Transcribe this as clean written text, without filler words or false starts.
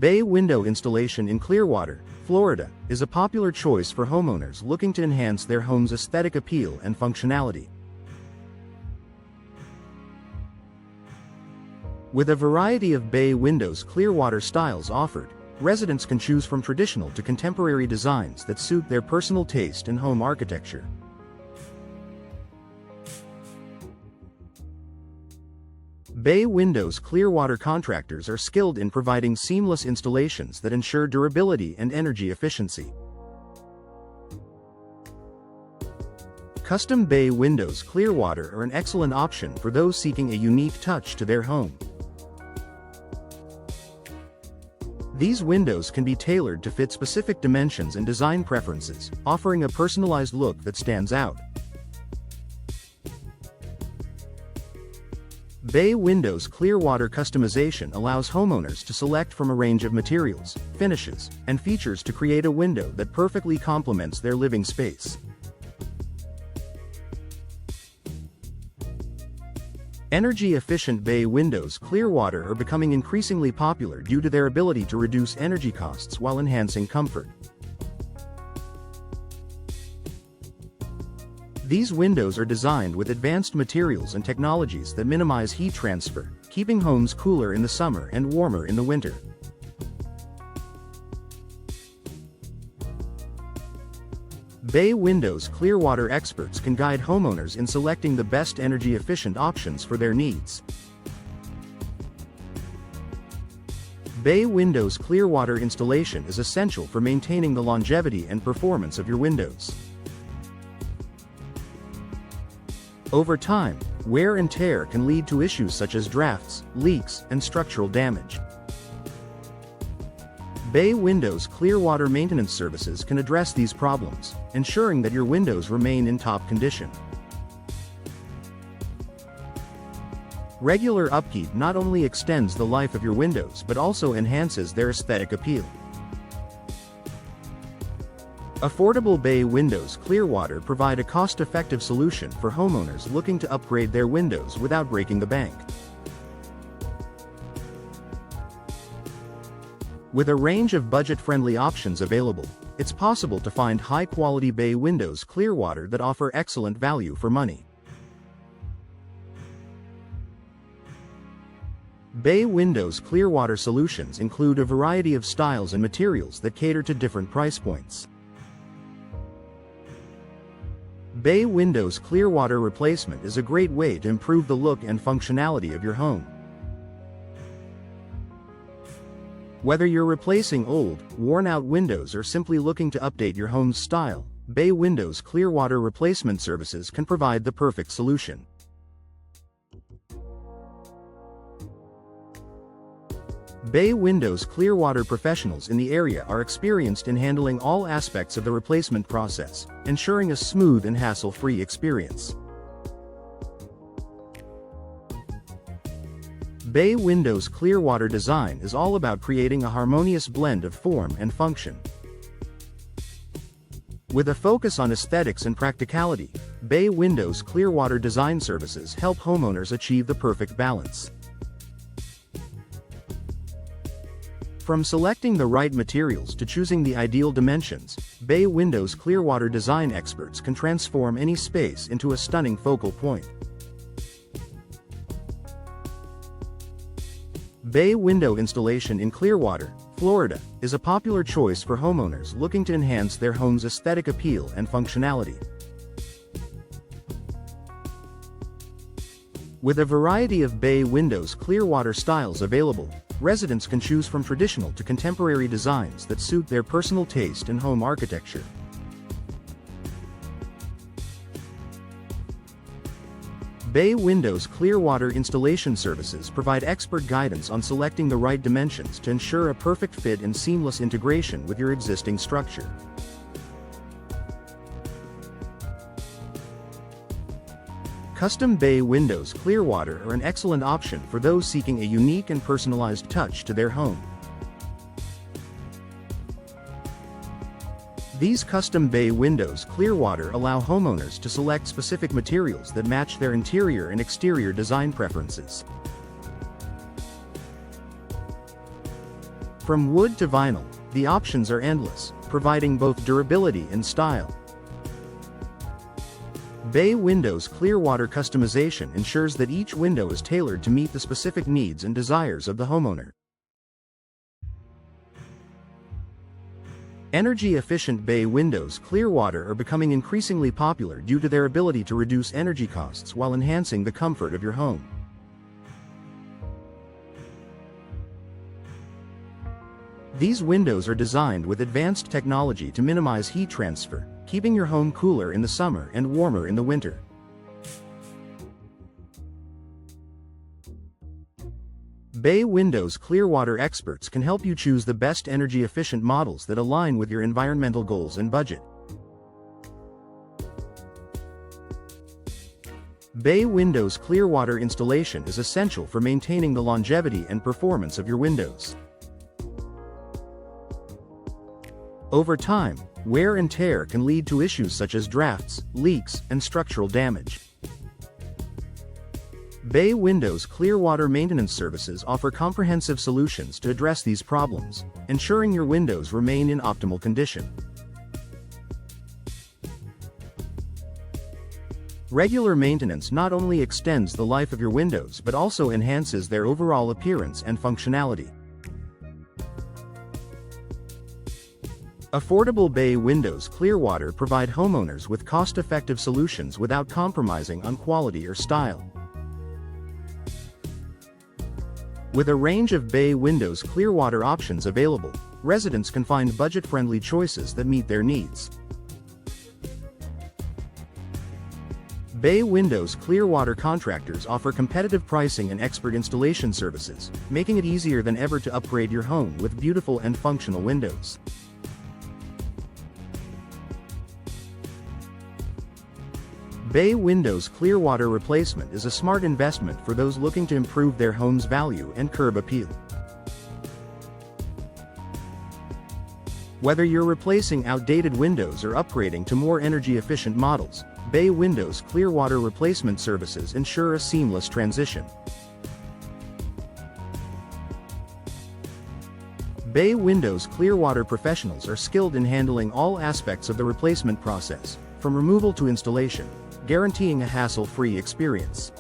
Bay window installation in Clearwater, Florida, is a popular choice for homeowners looking to enhance their home's aesthetic appeal and functionality. With a variety of bay windows Clearwater styles offered, residents can choose from traditional to contemporary designs that suit their personal taste and home architecture. Bay Windows Clearwater contractors are skilled in providing seamless installations that ensure durability and energy efficiency. Custom bay windows Clearwater are an excellent option for those seeking a unique touch to their home. These windows can be tailored to fit specific dimensions and design preferences, offering a personalized look that stands out. Bay Windows Clearwater customization allows homeowners to select from a range of materials, finishes, and features to create a window that perfectly complements their living space. Energy-efficient bay windows Clearwater are becoming increasingly popular due to their ability to reduce energy costs while enhancing comfort. These windows are designed with advanced materials and technologies that minimize heat transfer, keeping homes cooler in the summer and warmer in the winter. Bay Windows Clearwater experts can guide homeowners in selecting the best energy-efficient options for their needs. Bay Windows Clearwater installation is essential for maintaining the longevity and performance of your windows. Over time, wear and tear can lead to issues such as drafts, leaks, and structural damage. Bay Windows Clearwater maintenance services can address these problems, ensuring that your windows remain in top condition. Regular upkeep not only extends the life of your windows but also enhances their aesthetic appeal. Affordable bay windows Clearwater provide a cost-effective solution for homeowners looking to upgrade their windows without breaking the bank. With a range of budget-friendly options available, it's possible to find high-quality bay windows Clearwater that offer excellent value for money. Bay Windows Clearwater solutions include a variety of styles and materials that cater to different price points. Bay Windows Clearwater replacement is a great way to improve the look and functionality of your home. Whether you're replacing old, worn-out windows or simply looking to update your home's style, Bay Windows Clearwater replacement services can provide the perfect solution. Bay Windows Clearwater professionals in the area are experienced in handling all aspects of the replacement process, ensuring a smooth and hassle-free experience. Bay Windows Clearwater design is all about creating a harmonious blend of form and function. With a focus on aesthetics and practicality, Bay Windows Clearwater design services help homeowners achieve the perfect balance. From selecting the right materials to choosing the ideal dimensions, Bay Windows Clearwater design experts can transform any space into a stunning focal point. Bay window installation in Clearwater, Florida, is a popular choice for homeowners looking to enhance their home's aesthetic appeal and functionality. With a variety of bay windows Clearwater styles available, residents can choose from traditional to contemporary designs that suit their personal taste and home architecture. Bay Windows Clearwater installation services provide expert guidance on selecting the right dimensions to ensure a perfect fit and seamless integration with your existing structure. Custom bay windows Clearwater are an excellent option for those seeking a unique and personalized touch to their home. These custom bay windows Clearwater allow homeowners to select specific materials that match their interior and exterior design preferences. From wood to vinyl, the options are endless, providing both durability and style. Bay Windows Clearwater customization ensures that each window is tailored to meet the specific needs and desires of the homeowner. Energy-efficient bay windows Clearwater are becoming increasingly popular due to their ability to reduce energy costs while enhancing the comfort of your home. These windows are designed with advanced technology to minimize heat transfer, keeping your home cooler in the summer and warmer in the winter. Bay Windows Clearwater experts can help you choose the best energy-efficient models that align with your environmental goals and budget. Bay Windows Clearwater installation is essential for maintaining the longevity and performance of your windows. Over time, wear and tear can lead to issues such as drafts, leaks, and structural damage. Bay Windows Clearwater maintenance services offer comprehensive solutions to address these problems, ensuring your windows remain in optimal condition. Regular maintenance not only extends the life of your windows but also enhances their overall appearance and functionality. Affordable Bay Windows Clearwater provide homeowners with cost-effective solutions without compromising on quality or style. With a range of Bay Windows Clearwater options available, residents can find budget-friendly choices that meet their needs. Bay Windows Clearwater contractors offer competitive pricing and expert installation services, making it easier than ever to upgrade your home with beautiful and functional windows. Bay Windows Clearwater replacement is a smart investment for those looking to improve their home's value and curb appeal. Whether you're replacing outdated windows or upgrading to more energy-efficient models, Bay Windows Clearwater replacement services ensure a seamless transition. Bay Windows Clearwater professionals are skilled in handling all aspects of the replacement process, from removal to installation, guaranteeing a hassle-free experience.